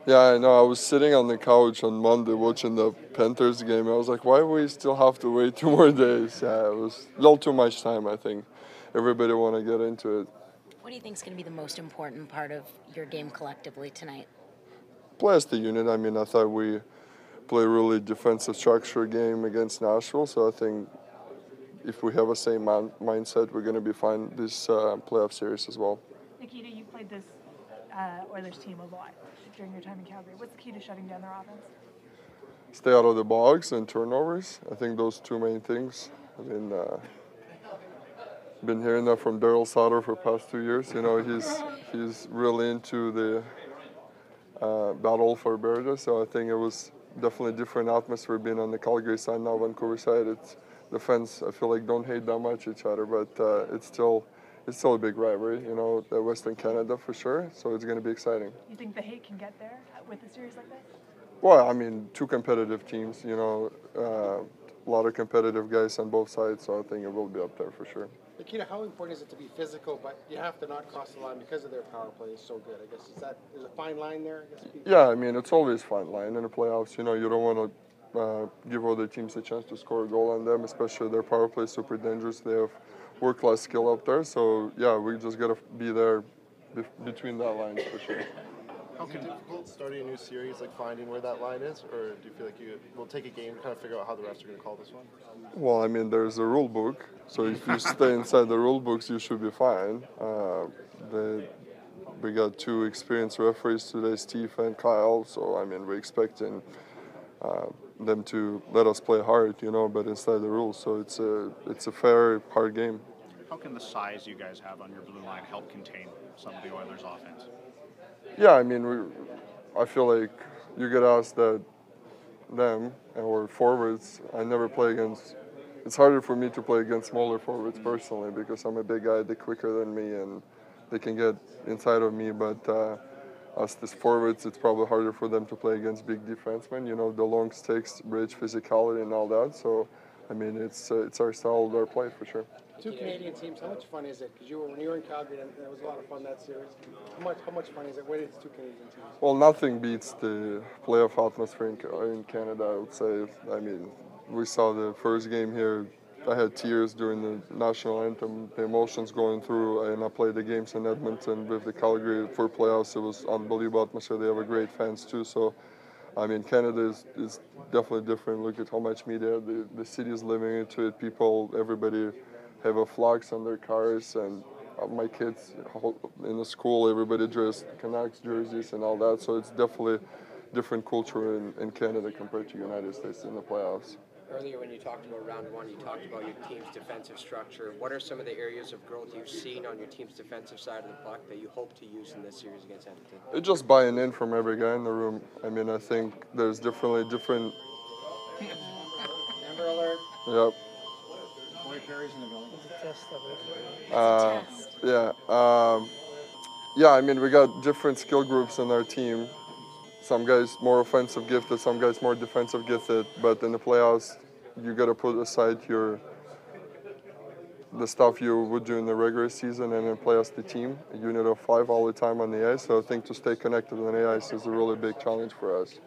Yeah, I know. I was sitting on the couch on Monday watching the Panthers game. I was like, why we still have to wait 2 more days? Yeah, it was a little too much time, I think. Everybody want to get into it. What do you think is going to be the most important part of your game collectively tonight? Play as the unit. I mean, I thought we play a really defensive structure game against Nashville, so I think if we have a same mindset, we're going to be fine this playoff series as well. Nikita, you played this Oilers team a lot during your time in Calgary. What's the key to shutting down their offense? Stay out of the box and turnovers. I think those two main things. I mean, been hearing that from Daryl Sutter for the past 2 years. You know, he's really into the battle for Berta. So I think it was definitely a different atmosphere being on the Calgary side now, Vancouver side. It's the fans, I feel like, don't hate that much each other, but it's still a big rivalry. You know, the Western Canada for sure. So it's going to be exciting. You think the hate can get there with a series like this? Well, I mean, two competitive teams. You know, a lot of competitive guys on both sides. So I think it will be up there for sure. Nikita, how important is it to be physical, but you have to not cross the line because of their power play is so good? I guess is a fine line there? I guess. Yeah, I mean it's always a fine line in the playoffs. You know, you don't want to give other teams a chance to score a goal on them, especially their power play is super dangerous. They have world-class skill up there. So yeah, we just gotta be there between that line for sure. How difficult starting a new series, like finding where that line is, or do you feel like you will take a game to kind of figure out how the refs are going to call this one? Well, I mean, there's a rule book, so if you stay inside the rule books, you should be fine. We got two experienced referees today, Steve and Kyle. So I mean, we're expecting them to let us play hard, you know, but inside the rules. So it's a fair, hard game. How can the size you guys have on your blue line help contain some of the Oilers' offense? Yeah, I mean, I feel like you get asked that them or forwards. I never play against. It's harder for me to play against smaller forwards personally because I'm a big guy. They're quicker than me and they can get inside of me. But us as forwards, it's probably harder for them to play against big defensemen. You know, the long sticks, bridge physicality, and all that. So, I mean, it's our style, our play for sure. Two Canadian teams. How much fun is it? Because when you were in Calgary, that was a lot of fun that series. How much fun is it when it's two Canadian teams? Well, nothing beats the playoff atmosphere in Canada, I would say. I mean, we saw the first game here. I had tears during the national anthem, the emotions going through, and I played the games in Edmonton with the Calgary for playoffs. It was unbelievable atmosphere. They have a great fans too. So, I mean, Canada is definitely different. Look at how much media the city is living into it. People, everybody have a flags on their cars, and my kids in the school, everybody dressed Canucks jerseys and all that. So it's definitely different culture in Canada compared to United States in the playoffs. Earlier when you talked about round one, you talked about your team's defensive structure. What are some of the areas of growth you've seen on your team's defensive side of the puck that you hope to use in this series against Edmonton? It's just buying in from every guy in the room. I mean, I think there's definitely different. Amber alert. Yep. Corey Perry's in the building. Yeah. Yeah, I mean, we got different skill groups in our team. Some guys more offensive gifted, some guys more defensive gifted. But in the playoffs, you got to put aside the stuff you would do in the regular season and then play as the team, a unit of 5 all the time on the ice. So I think to stay connected on the ice is a really big challenge for us.